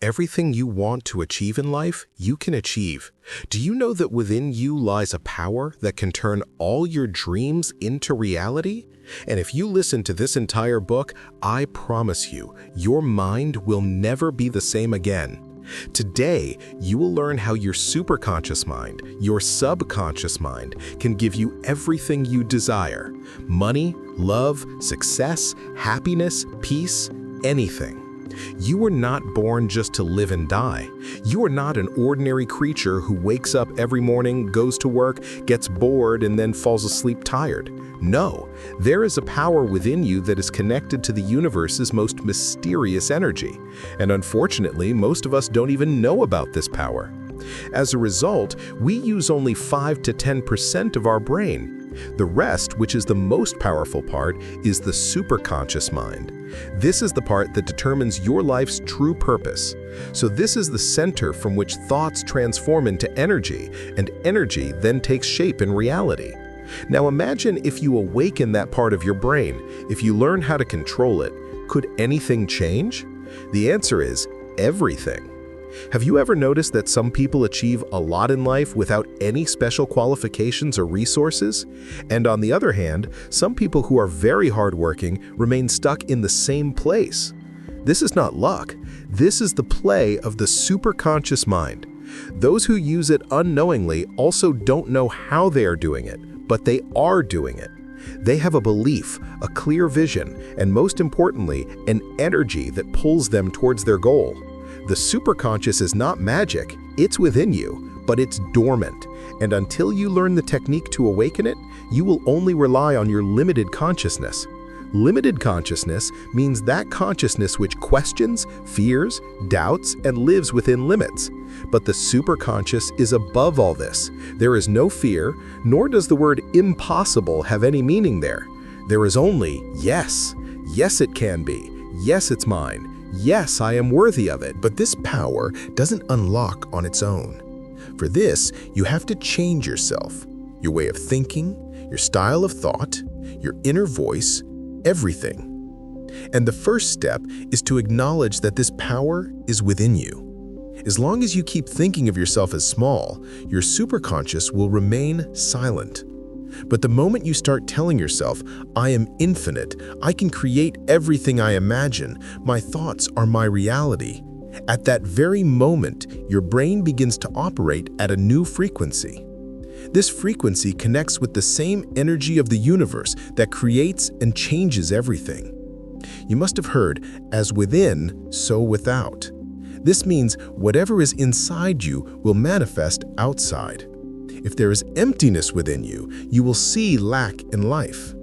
Everything you want to achieve in life, you can achieve. Do you know that within you lies a power that can turn all your dreams into reality? And if you listen to this entire book, I promise you, your mind will never be the same again. Today, you will learn how your superconscious mind, your subconscious mind, can give you everything you desire. Money, love, success, happiness, peace, anything. You were not born just to live and die. You are not an ordinary creature who wakes up every morning, goes to work, gets bored, and then falls asleep tired. No, there is a power within you that is connected to the universe's most mysterious energy. And unfortunately, most of us don't even know about this power. As a result, we use only 5 to 10% of our brain. The rest, which is the most powerful part, is the superconscious mind. This is the part that determines your life's true purpose. So this is the center from which thoughts transform into energy, and energy then takes shape in reality. Now imagine if you awaken that part of your brain, if you learn how to control it, could anything change? The answer is everything. Have you ever noticed that some people achieve a lot in life without any special qualifications or resources? And on the other hand, some people who are very hardworking remain stuck in the same place. This is not luck. This is the play of the superconscious mind. Those who use it unknowingly also don't know how they are doing it, but they are doing it. They have a belief, a clear vision, and most importantly, an energy that pulls them towards their goal. The superconscious is not magic, it's within you, but it's dormant. And until you learn the technique to awaken it, you will only rely on your limited consciousness. Limited consciousness means that consciousness which questions, fears, doubts, and lives within limits. But the superconscious is above all this. There is no fear, nor does the word impossible have any meaning there. There is only yes. Yes, it can be. Yes, it's mine. Yes, I am worthy of it. But this power doesn't unlock on its own. For this, you have to change yourself, your way of thinking, your style of thought, your inner voice, everything. And the first step is to acknowledge that this power is within you. As long as you keep thinking of yourself as small, your superconscious will remain silent. But the moment you start telling yourself, I am infinite, I can create everything I imagine, my thoughts are my reality, at that very moment, your brain begins to operate at a new frequency. This frequency connects with the same energy of the universe that creates and changes everything. You must have heard, as within, so without. This means whatever is inside you will manifest outside. If there is emptiness within you, you will see lack in life.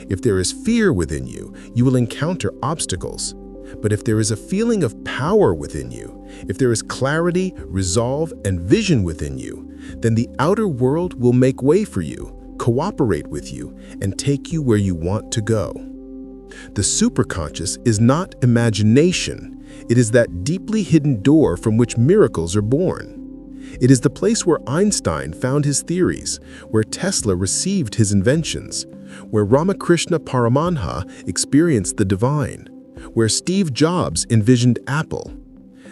If there is fear within you, you will encounter obstacles. But if there is a feeling of power within you, if there is clarity, resolve, and vision within you, then the outer world will make way for you, cooperate with you, and take you where you want to go. The superconscious is not imagination. It is that deeply hidden door from which miracles are born. It is the place where Einstein found his theories, where Tesla received his inventions, where Ramakrishna Paramanha experienced the divine, where Steve Jobs envisioned Apple.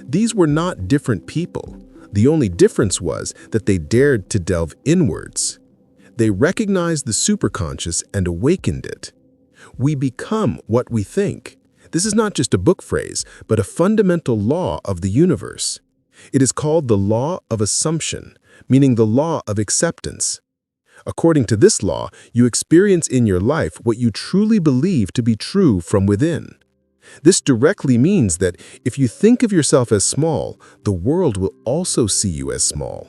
These were not different people. The only difference was that they dared to delve inwards. They recognized the superconscious and awakened it. We become what we think. This is not just a book phrase, but a fundamental law of the universe. It is called the law of assumption, meaning the law of acceptance. According to this law, you experience in your life what you truly believe to be true from within. This directly means that if you think of yourself as small, the world will also see you as small.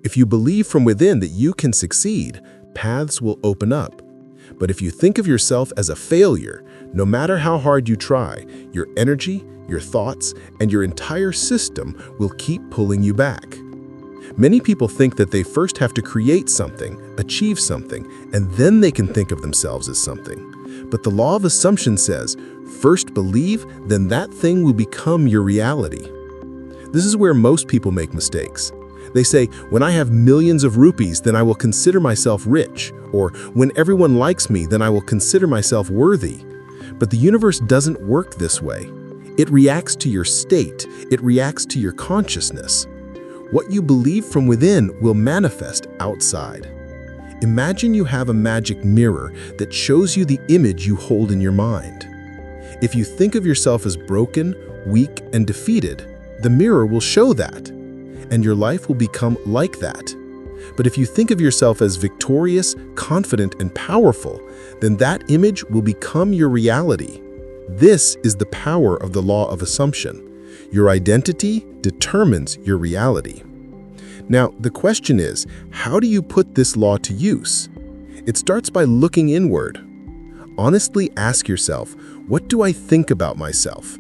If you believe from within that you can succeed, paths will open up. But if you think of yourself as a failure, no matter how hard you try, your energy, your thoughts, and your entire system will keep pulling you back. Many people think that they first have to create something, achieve something, and then they can think of themselves as something. But the law of assumption says, first believe, then that thing will become your reality. This is where most people make mistakes. They say, when I have millions of rupees, then I will consider myself rich, or when everyone likes me, then I will consider myself worthy. But the universe doesn't work this way. It reacts to your state. It reacts to your consciousness. What you believe from within will manifest outside. Imagine you have a magic mirror that shows you the image you hold in your mind. If you think of yourself as broken, weak, and defeated, the mirror will show that, and your life will become like that. But if you think of yourself as victorious, confident, and powerful, then that image will become your reality. This is the power of the law of assumption. Your identity determines your reality. Now, the question is, how do you put this law to use? It starts by looking inward. Honestly ask yourself, what do I think about myself?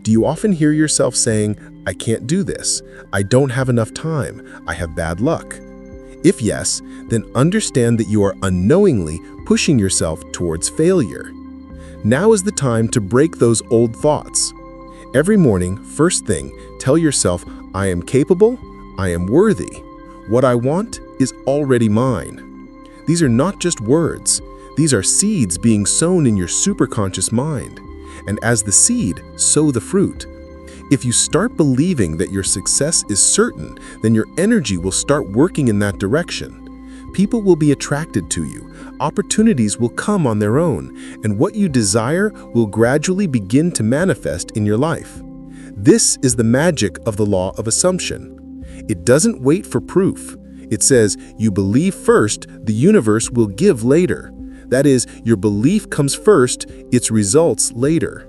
Do you often hear yourself saying, I can't do this, I don't have enough time, I have bad luck? If yes, then understand that you are unknowingly pushing yourself towards failure. Now is the time to break those old thoughts. Every morning, first thing, tell yourself, I am capable, I am worthy. What I want is already mine. These are not just words. These are seeds being sown in your superconscious mind. And as the seed, sow the fruit. If you start believing that your success is certain, then your energy will start working in that direction. People will be attracted to you. Opportunities will come on their own, and what you desire will gradually begin to manifest in your life. This is the magic of the law of assumption. It doesn't wait for proof. It says, you believe first, the universe will give later. That is, your belief comes first, its results later.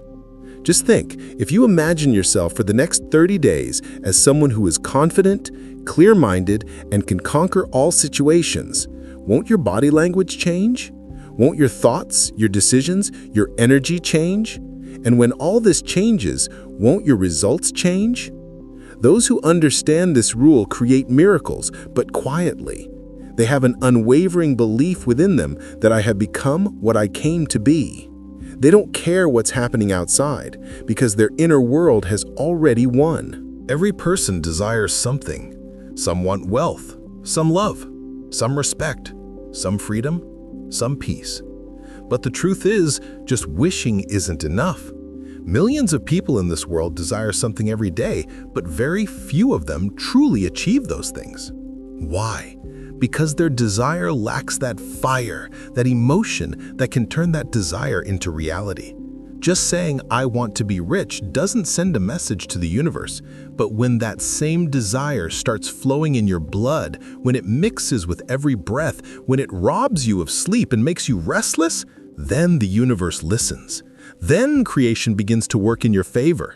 Just think, if you imagine yourself for the next 30 days as someone who is confident, clear-minded, and can conquer all situations, won't your body language change? Won't your thoughts, your decisions, your energy change? And when all this changes, won't your results change? Those who understand this rule create miracles, but quietly. They have an unwavering belief within them that I have become what I came to be. They don't care what's happening outside, because their inner world has already won. Every person desires something. Some want wealth, some love, some respect, some freedom, some peace. But the truth is, just wishing isn't enough. Millions of people in this world desire something every day, but very few of them truly achieve those things. Why? Because their desire lacks that fire, that emotion that can turn that desire into reality. Just saying, I want to be rich doesn't send a message to the universe, but when that same desire starts flowing in your blood, when it mixes with every breath, when it robs you of sleep and makes you restless, then the universe listens. Then creation begins to work in your favor.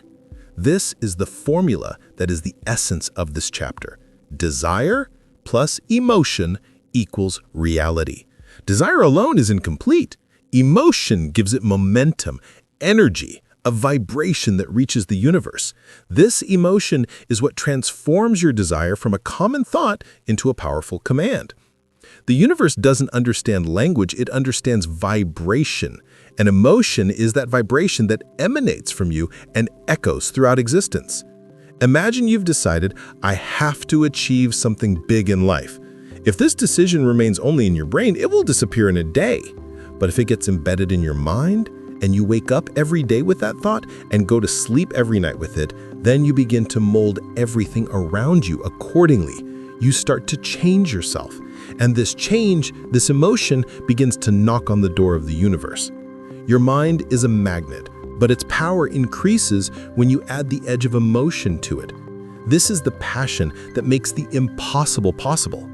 This is the formula that is the essence of this chapter. Desire plus emotion equals reality. Desire alone is incomplete. Emotion gives it momentum, energy, a vibration that reaches the universe. This emotion is what transforms your desire from a common thought into a powerful command. The universe doesn't understand language, it understands vibration. And emotion is that vibration that emanates from you and echoes throughout existence. Imagine you've decided, I have to achieve something big in life. If this decision remains only in your brain, it will disappear in a day. But if it gets embedded in your mind, and you wake up every day with that thought and go to sleep every night with it, then you begin to mold everything around you accordingly. You start to change yourself. And this change, this emotion, begins to knock on the door of the universe. Your mind is a magnet, but its power increases when you add the edge of emotion to it. This is the passion that makes the impossible possible.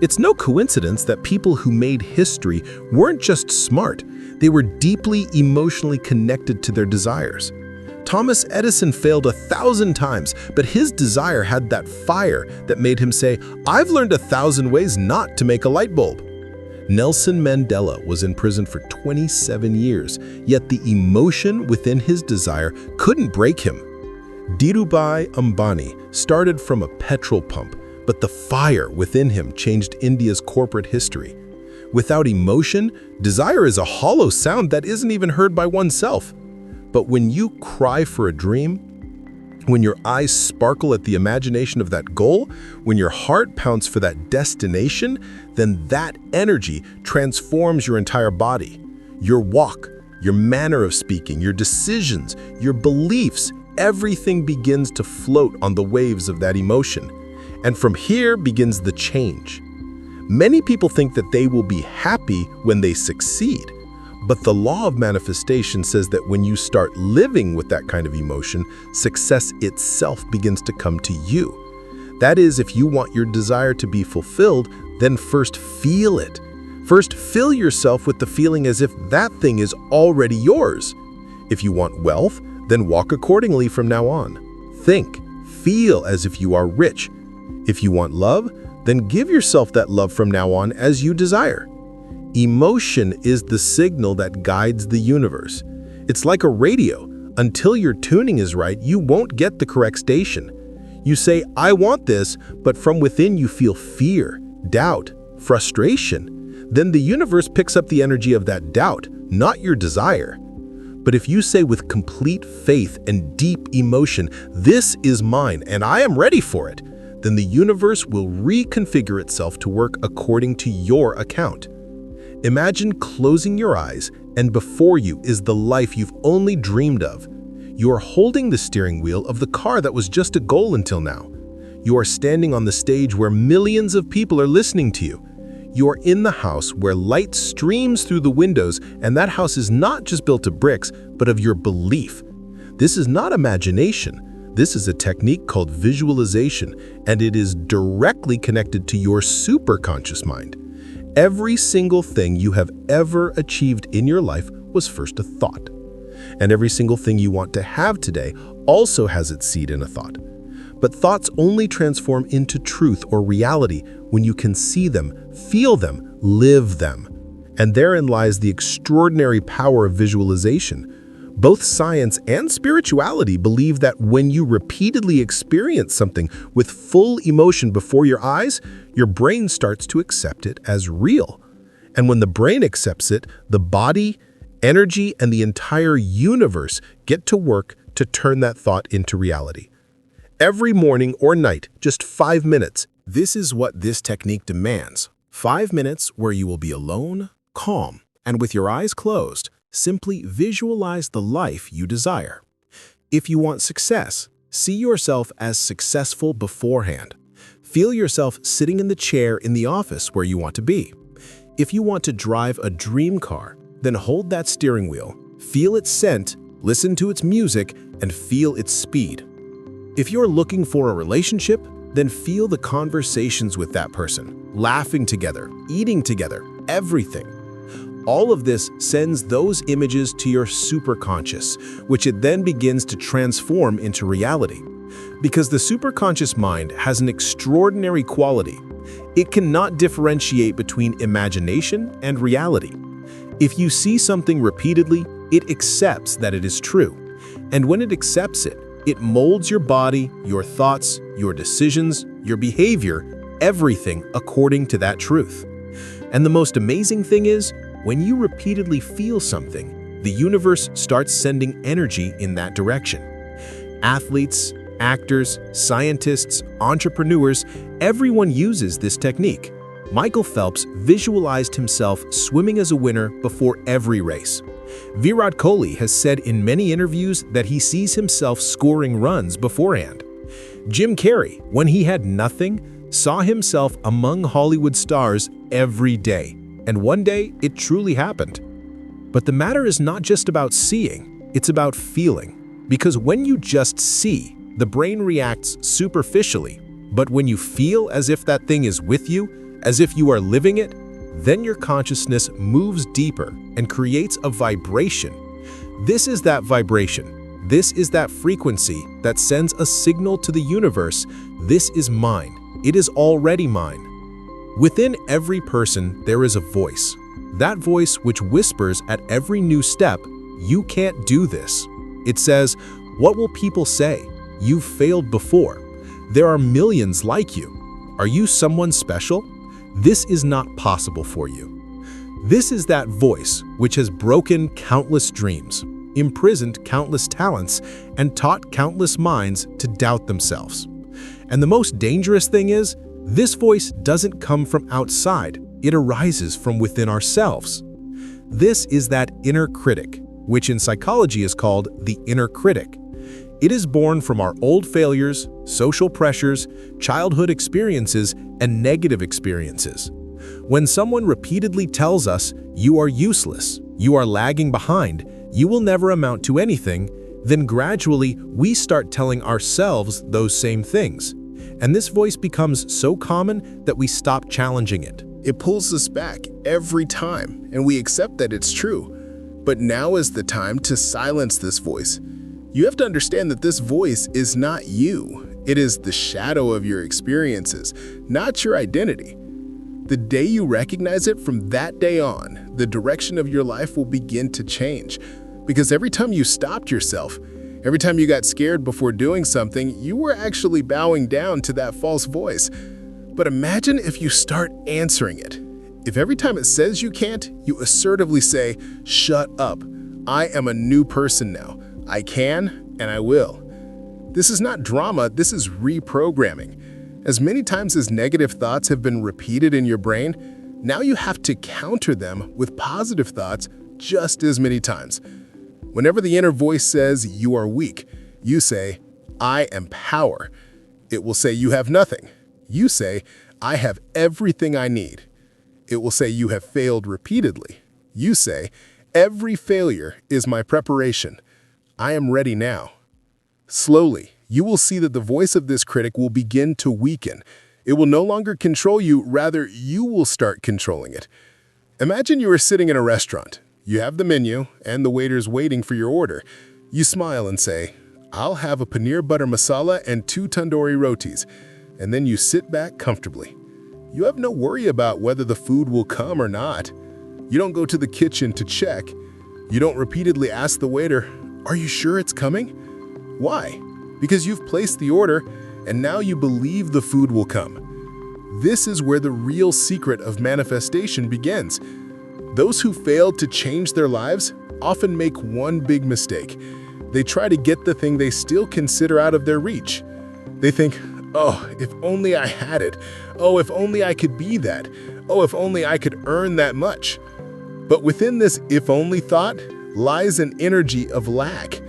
It's no coincidence that people who made history weren't just smart, they were deeply emotionally connected to their desires. Thomas Edison failed 1,000 times, but his desire had that fire that made him say, I've learned 1,000 ways not to make a light bulb. Nelson Mandela was in prison for 27 years, yet the emotion within his desire couldn't break him. Dhirubhai Ambani started from a petrol pump, but the fire within him changed India's corporate history. Without emotion, desire is a hollow sound that isn't even heard by oneself. But when you cry for a dream, when your eyes sparkle at the imagination of that goal, when your heart pounds for that destination, then that energy transforms your entire body. Your walk, your manner of speaking, your decisions, your beliefs, everything begins to float on the waves of that emotion. And from here begins the change. Many people think that they will be happy when they succeed, but the law of manifestation says that when you start living with that kind of emotion, success itself begins to come to you. That is, if you want your desire to be fulfilled, then first feel it. First, fill yourself with the feeling as if that thing is already yours. If you want wealth, then walk accordingly from now on. Think, feel as if you are rich. If you want love, then give yourself that love from now on as you desire. Emotion is the signal that guides the universe. It's like a radio. Until your tuning is right, you won't get the correct station. You say, I want this, but from within you feel fear, doubt, frustration. Then the universe picks up the energy of that doubt, not your desire. But if you say with complete faith and deep emotion, this is mine and I am ready for it, then the universe will reconfigure itself to work according to your account. Imagine closing your eyes and before you is the life you've only dreamed of. You are holding the steering wheel of the car that was just a goal until now. You are standing on the stage where millions of people are listening to you. You are in the house where light streams through the windows, and that house is not just built of bricks, but of your belief. This is not imagination. This is a technique called visualization, and it is directly connected to your superconscious mind. Every single thing you have ever achieved in your life was first a thought. And every single thing you want to have today also has its seed in a thought. But thoughts only transform into truth or reality when you can see them, feel them, live them. And therein lies the extraordinary power of visualization. Both science and spirituality believe that when you repeatedly experience something with full emotion before your eyes, your brain starts to accept it as real. And when the brain accepts it, the body, energy, and the entire universe get to work to turn that thought into reality. Every morning or night, just 5 minutes. This is what this technique demands. 5 minutes where you will be alone, calm, and with your eyes closed, simply visualize the life you desire. If you want success, see yourself as successful beforehand. Feel yourself sitting in the chair in the office where you want to be. If you want to drive a dream car, then hold that steering wheel, feel its scent, listen to its music, and feel its speed. If you're looking for a relationship, then feel the conversations with that person, laughing together, eating together, everything. All of this sends those images to your superconscious, which it then begins to transform into reality. Because the superconscious mind has an extraordinary quality. It cannot differentiate between imagination and reality. If you see something repeatedly, it accepts that it is true. And when it accepts it, it molds your body, your thoughts, your decisions, your behavior, everything according to that truth. And the most amazing thing is, when you repeatedly feel something, the universe starts sending energy in that direction. Athletes, actors, scientists, entrepreneurs, everyone uses this technique. Michael Phelps visualized himself swimming as a winner before every race. Virat Kohli has said in many interviews that he sees himself scoring runs beforehand. Jim Carrey, when he had nothing, saw himself among Hollywood stars every day. And one day, it truly happened. But the matter is not just about seeing, it's about feeling. Because when you just see, the brain reacts superficially. But when you feel as if that thing is with you, as if you are living it, then your consciousness moves deeper and creates a vibration. This is that vibration. This is that frequency that sends a signal to the universe. This is mine. It is already mine. Within every person, there is a voice. That voice which whispers at every new step, you can't do this. It says, what will people say? You've failed before. There are millions like you. Are you someone special? This is not possible for you. This is that voice which has broken countless dreams, imprisoned countless talents, and taught countless minds to doubt themselves. And the most dangerous thing is, this voice doesn't come from outside, it arises from within ourselves. This is that inner critic, which in psychology is called the inner critic. It is born from our old failures, social pressures, childhood experiences, and negative experiences. When someone repeatedly tells us, "You are useless, you are lagging behind, you will never amount to anything," then gradually we start telling ourselves those same things. And this voice becomes so common that we stop challenging it. It pulls us back every time, and we accept that it's true. But now is the time to silence this voice. You have to understand that this voice is not you. It is the shadow of your experiences, not your identity. The day you recognize it, from that day on, the direction of your life will begin to change. Because every time you stopped yourself, every time you got scared before doing something, you were actually bowing down to that false voice. But imagine if you start answering it. If every time it says you can't, you assertively say, "Shut up. I am a new person now. I can and I will." This is not drama, this is reprogramming. As many times as negative thoughts have been repeated in your brain, now you have to counter them with positive thoughts just as many times. Whenever the inner voice says you are weak, you say, "I am power." It will say you have nothing. You say, "I have everything I need." It will say you have failed repeatedly. You say, "Every failure is my preparation. I am ready now." Slowly, you will see that the voice of this critic will begin to weaken. It will no longer control you, rather you will start controlling it. Imagine you are sitting in a restaurant. You have the menu and the waiter's waiting for your order. You smile and say, "I'll have a paneer butter masala and 2 tandoori rotis," and then you sit back comfortably. You have no worry about whether the food will come or not. You don't go to the kitchen to check. You don't repeatedly ask the waiter, "Are you sure it's coming?" Why? Because you've placed the order and now you believe the food will come. This is where the real secret of manifestation begins. Those who fail to change their lives often make one big mistake. They try to get the thing they still consider out of their reach. They think, "Oh, if only I had it. Oh, if only I could be that. Oh, if only I could earn that much." But within this if only thought lies an energy of lack.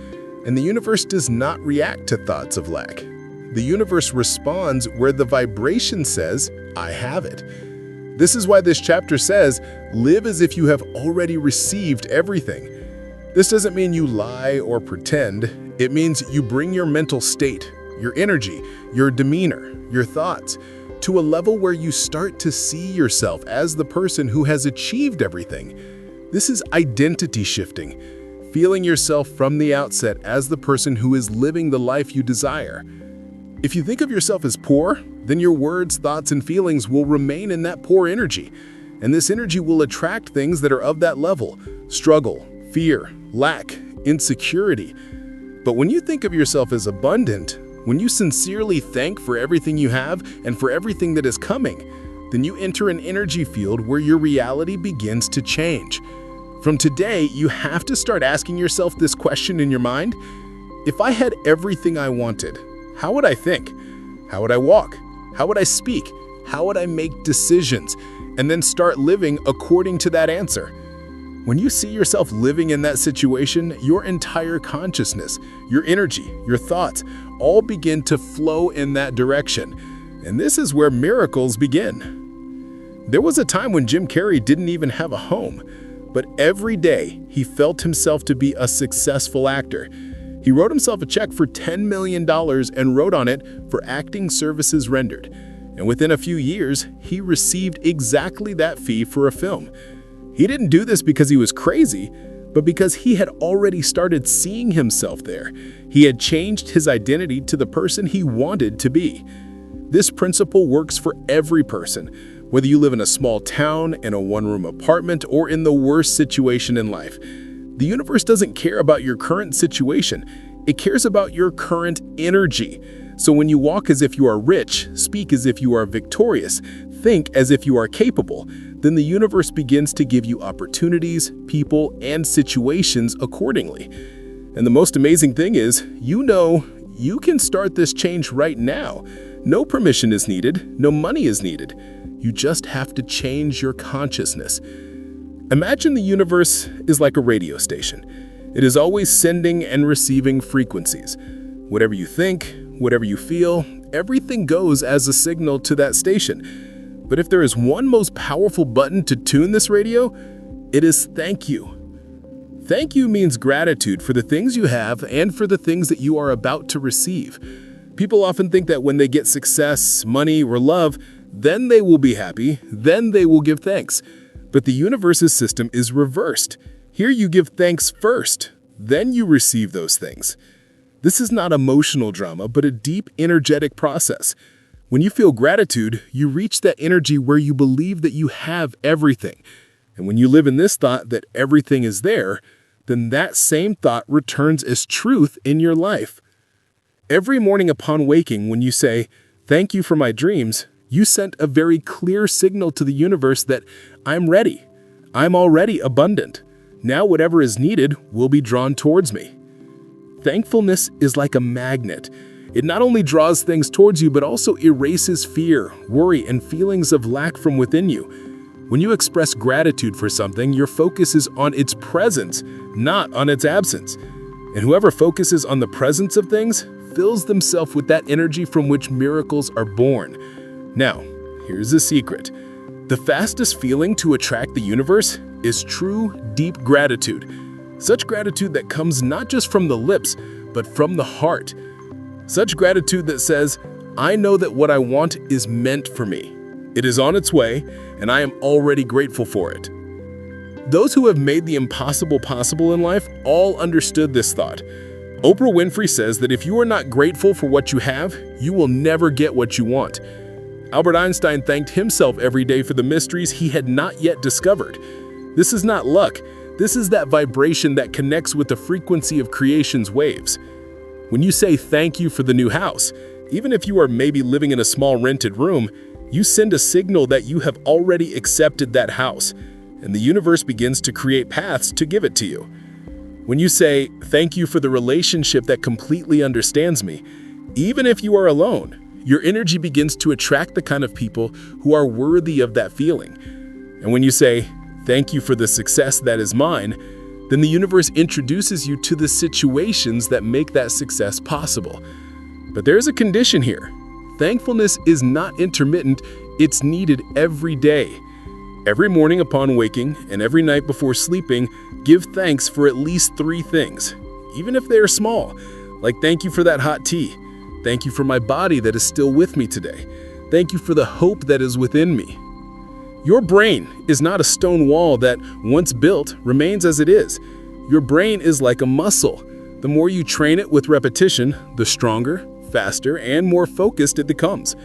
And the universe does not react to thoughts of lack. The universe responds where the vibration says, "I have it." This is why this chapter says, live as if you have already received everything. This doesn't mean you lie or pretend. It means you bring your mental state, your energy, your demeanor, your thoughts, to a level where you start to see yourself as the person who has achieved everything. This is identity shifting, feeling yourself from the outset as the person who is living the life you desire. If you think of yourself as poor, then your words, thoughts, and feelings will remain in that poor energy. And this energy will attract things that are of that level: struggle, fear, lack, insecurity. But when you think of yourself as abundant, when you sincerely thank for everything you have and for everything that is coming, then you enter an energy field where your reality begins to change. From today, you have to start asking yourself this question in your mind: if I had everything I wanted, how would I think? How would I walk? How would I speak? How would I make decisions? And then start living according to that answer. When you see yourself living in that situation, your entire consciousness, your energy, your thoughts, all begin to flow in that direction. And this is where miracles begin. There was a time when Jim Carrey didn't even have a home, but every day he felt himself to be a successful actor. He wrote himself a check for $10 million and wrote on it for acting services rendered. And within a few years, he received exactly that fee for a film. He didn't do this because he was crazy, but because he had already started seeing himself there. He had changed his identity to the person he wanted to be. This principle works for every person, whether you live in a small town, in a one-room apartment, or in the worst situation in life. The universe doesn't care about your current situation. It cares about your current energy. So when you walk as if you are rich, speak as if you are victorious, think as if you are capable, then the universe begins to give you opportunities, people, and situations accordingly. And the most amazing thing is, you know you can start this change right now. No permission is needed, no money is needed. You just have to change your consciousness. Imagine the universe is like a radio station. It is always sending and receiving frequencies. Whatever you think, whatever you feel, everything goes as a signal to that station. But if there is one most powerful button to tune this radio, it is thank you. Thank you means gratitude for the things you have and for the things that you are about to receive. People often think that when they get success, money, or love, then they will be happy, then they will give thanks. But the universe's system is reversed. Here you give thanks first, then you receive those things. This is not emotional drama, but a deep, energetic process. When you feel gratitude, you reach that energy where you believe that you have everything. And when you live in this thought that everything is there, then that same thought returns as truth in your life. Every morning upon waking, when you say, "Thank you for my dreams," you sent a very clear signal to the universe that I'm ready. I'm already abundant. Now whatever is needed will be drawn towards me. Thankfulness is like a magnet. It not only draws things towards you, but also erases fear, worry, and feelings of lack from within you. When you express gratitude for something, your focus is on its presence, not on its absence. And whoever focuses on the presence of things fills themselves with that energy from which miracles are born. Now, here's the secret. The fastest feeling to attract the universe is true, deep gratitude. Such gratitude that comes not just from the lips, but from the heart. Such gratitude that says, I know that what I want is meant for me. It is on its way, and I am already grateful for it. Those who have made the impossible possible in life all understood this thought. Oprah Winfrey says that if you are not grateful for what you have, you will never get what you want. Albert Einstein thanked himself every day for the mysteries he had not yet discovered. This is not luck. This is that vibration that connects with the frequency of creation's waves. When you say thank you for the new house, even if you are maybe living in a small rented room, you send a signal that you have already accepted that house, and the universe begins to create paths to give it to you. When you say, thank you for the relationship that completely understands me, even if you are alone, your energy begins to attract the kind of people who are worthy of that feeling. And when you say, thank you for the success that is mine, then the universe introduces you to the situations that make that success possible. But there's a condition here. Thankfulness is not intermittent, it's needed every day. Every morning upon waking and every night before sleeping, give thanks for at least 3 things, even if they are small, like thank you for that hot tea, thank you for my body that is still with me today, thank you for the hope that is within me. Your brain is not a stone wall that, once built, remains as it is. Your brain is like a muscle. The more you train it with repetition, the stronger, faster, and more focused it becomes.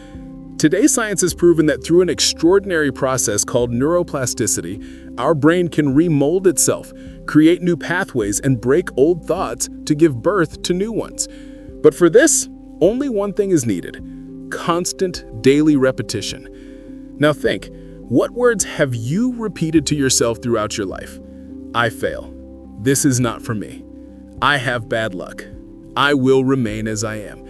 Today, science has proven that through an extraordinary process called neuroplasticity, our brain can remold itself, create new pathways, and break old thoughts to give birth to new ones. But for this, only one thing is needed: constant daily repetition. Now think, what words have you repeated to yourself throughout your life? I fail. This is not for me. I have bad luck. I will remain as I am.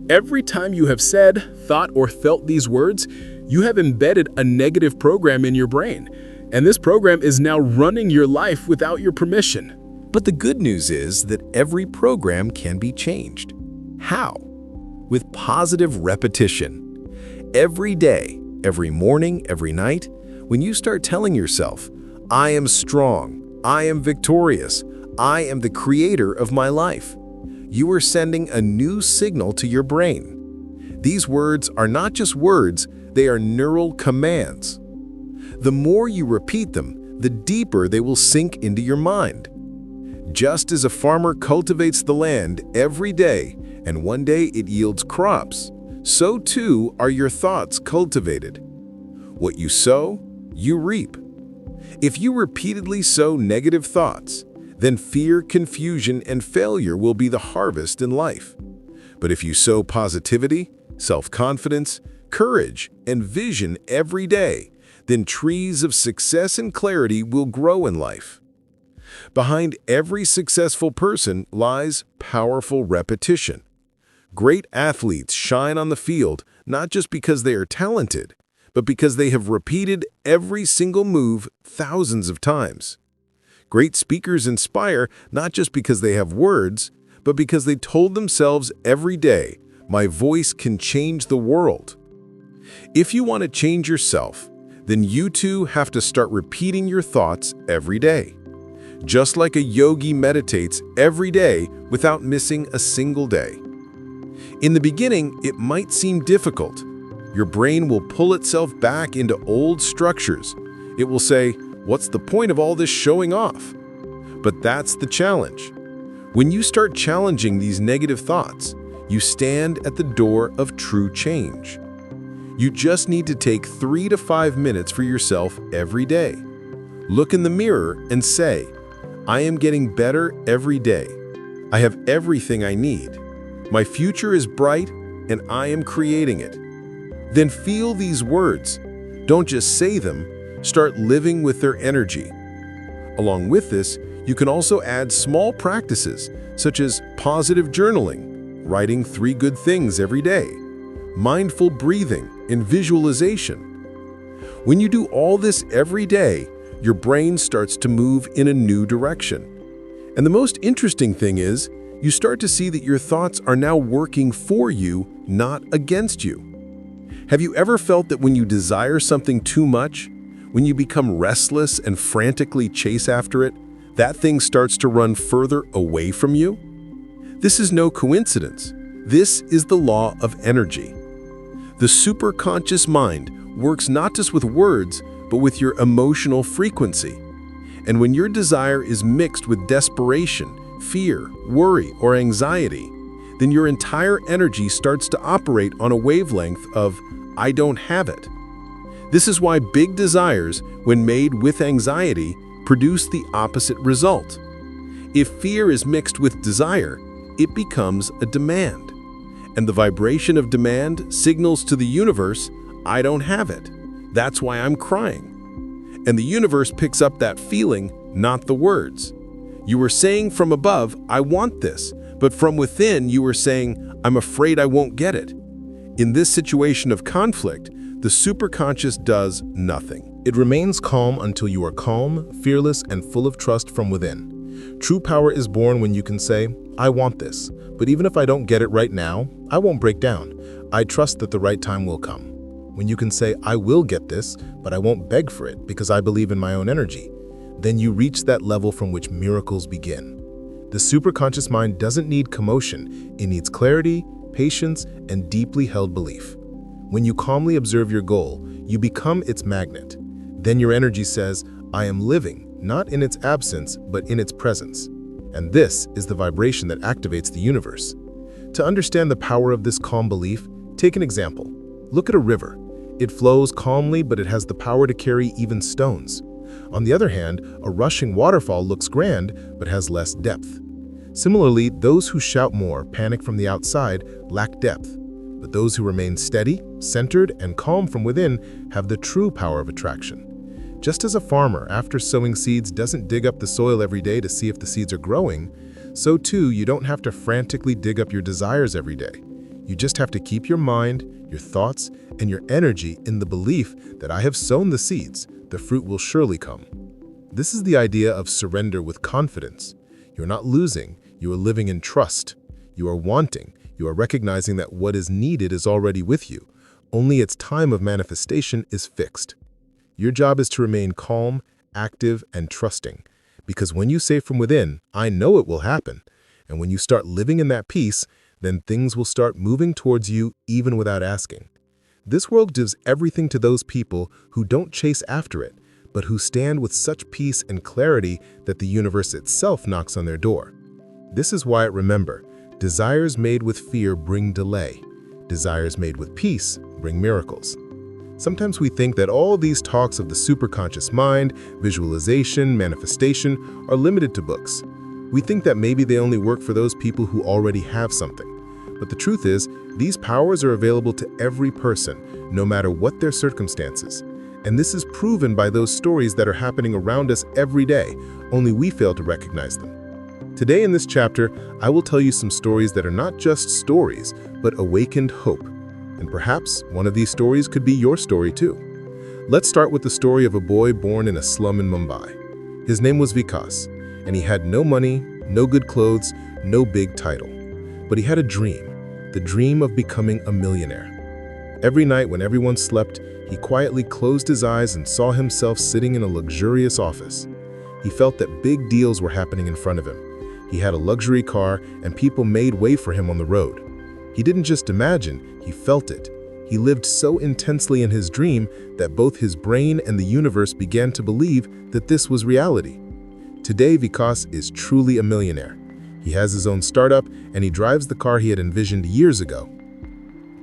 Every time you have said, thought, or felt these words, you have embedded a negative program in your brain, and this program is now running your life without your permission. But the good news is that every program can be changed. How? With positive repetition. Every day, every morning, every night, when you start telling yourself, I am strong, I am victorious, I am the creator of my life, you are sending a new signal to your brain. These words are not just words, they are neural commands. The more you repeat them, the deeper they will sink into your mind. Just as a farmer cultivates the land every day, and one day it yields crops, so too are your thoughts cultivated. What you sow, you reap. If you repeatedly sow negative thoughts, then fear, confusion, and failure will be the harvest in life. But if you sow positivity, self-confidence, courage, and vision every day, then trees of success and clarity will grow in life. Behind every successful person lies powerful repetition. Great athletes shine on the field not just because they are talented, but because they have repeated every single move thousands of times. Great speakers inspire not just because they have words, but because they told themselves every day, "My voice can change the world." If you want to change yourself, then you too have to start repeating your thoughts every day. Just like a yogi meditates every day without missing a single day. In the beginning, it might seem difficult. Your brain will pull itself back into old structures. It will say, "What's the point of all this showing off?" But that's the challenge. When you start challenging these negative thoughts, you stand at the door of true change. You just need to take 3 to 5 minutes for yourself every day. Look in the mirror and say, "I am getting better every day. I have everything I need. My future is bright and I am creating it." Then feel these words. Don't just say them, start living with their energy. Along with this, you can also add small practices such as positive journaling, writing 3 good things every day, mindful breathing, and visualization. When you do all this every day, your brain starts to move in a new direction. And the most interesting thing is, you start to see that your thoughts are now working for you, not against you. Have you ever felt that when you desire something too much, when you become restless and frantically chase after it, that thing starts to run further away from you? This is no coincidence. This is the law of energy. The superconscious mind works not just with words, but with your emotional frequency. And when your desire is mixed with desperation, fear, worry, or anxiety, then your entire energy starts to operate on a wavelength of, "I don't have it." This is why big desires, when made with anxiety, produce the opposite result. If fear is mixed with desire, it becomes a demand. And the vibration of demand signals to the universe, "I don't have it. That's why I'm crying." And the universe picks up that feeling, not the words. You were saying from above, "I want this," but from within you were saying, "I'm afraid I won't get it." In this situation of conflict, the superconscious does nothing. It remains calm until you are calm, fearless, and full of trust from within. True power is born when you can say, "I want this, but even if I don't get it right now, I won't break down. I trust that the right time will come." When you can say, "I will get this, but I won't beg for it because I believe in my own energy," then you reach that level from which miracles begin. The superconscious mind doesn't need commotion. It needs clarity, patience, and deeply held belief. When you calmly observe your goal, you become its magnet. Then your energy says, "I am living, not in its absence, but in its presence." And this is the vibration that activates the universe. To understand the power of this calm belief, take an example. Look at a river. It flows calmly, but it has the power to carry even stones. On the other hand, a rushing waterfall looks grand, but has less depth. Similarly, those who shout more, panic from the outside, lack depth. But those who remain steady, centered, and calm from within have the true power of attraction. Just as a farmer, after sowing seeds, doesn't dig up the soil every day to see if the seeds are growing, so too, you don't have to frantically dig up your desires every day. You just have to keep your mind, your thoughts, and your energy in the belief that I have sown the seeds, the fruit will surely come. This is the idea of surrender with confidence. You're not losing, you are living in trust. You are wanting, you are recognizing that what is needed is already with you. Only its time of manifestation is fixed. Your job is to remain calm, active, and trusting. Because when you say from within, "I know it will happen," and when you start living in that peace, then things will start moving towards you even without asking. This world gives everything to those people who don't chase after it, but who stand with such peace and clarity that the universe itself knocks on their door. This is why, remember, desires made with fear bring delay. Desires made with peace bring miracles. Sometimes we think that all these talks of the superconscious mind, visualization, manifestation are limited to books. We think that maybe they only work for those people who already have something. But the truth is, these powers are available to every person, no matter what their circumstances. And this is proven by those stories that are happening around us every day, only we fail to recognize them. Today in this chapter, I will tell you some stories that are not just stories, but awakened hope. And perhaps one of these stories could be your story too. Let's start with the story of a boy born in a slum in Mumbai. His name was Vikas, and he had no money, no good clothes, no big title. But he had a dream, the dream of becoming a millionaire. Every night when everyone slept, he quietly closed his eyes and saw himself sitting in a luxurious office. He felt that big deals were happening in front of him. He had a luxury car, and people made way for him on the road. He didn't just imagine, he felt it. He lived so intensely in his dream that both his brain and the universe began to believe that this was reality. Today, Vikas is truly a millionaire. He has his own startup, and he drives the car he had envisioned years ago.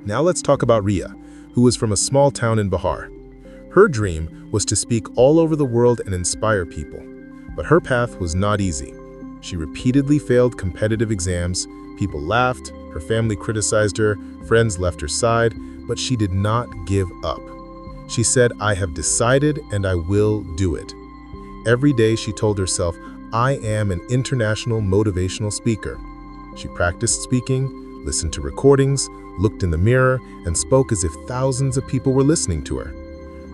Now let's talk about Riya, who was from a small town in Bihar. Her dream was to speak all over the world and inspire people. But her path was not easy. She repeatedly failed competitive exams, people laughed, her family criticized her, friends left her side, but she did not give up. She said, "I have decided and I will do it." Every day she told herself, "I am an international motivational speaker." She practiced speaking, listened to recordings, looked in the mirror, and spoke as if thousands of people were listening to her.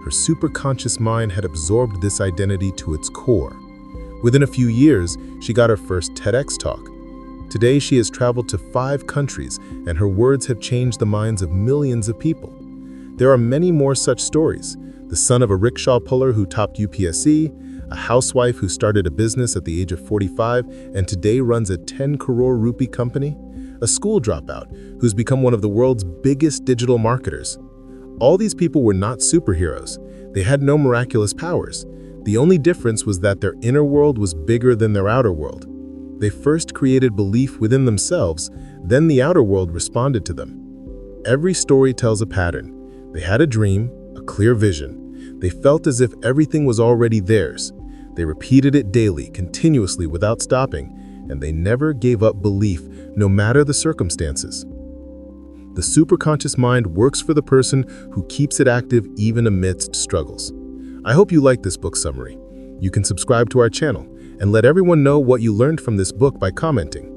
Her superconscious mind had absorbed this identity to its core. Within a few years, she got her first TEDx talk. Today, she has traveled to 5 countries, and her words have changed the minds of millions of people. There are many more such stories. The son of a rickshaw puller who topped UPSC, a housewife who started a business at the age of 45 and today runs a 10 crore rupee company, a school dropout who's become one of the world's biggest digital marketers. All these people were not superheroes. They had no miraculous powers. The only difference was that their inner world was bigger than their outer world. They first created belief within themselves, then the outer world responded to them. Every story tells a pattern. They had a dream, a clear vision. They felt as if everything was already theirs. They repeated it daily, continuously, without stopping, and they never gave up belief, no matter the circumstances. The superconscious mind works for the person who keeps it active even amidst struggles. I hope you liked this book summary. You can subscribe to our channel and let everyone know what you learned from this book by commenting.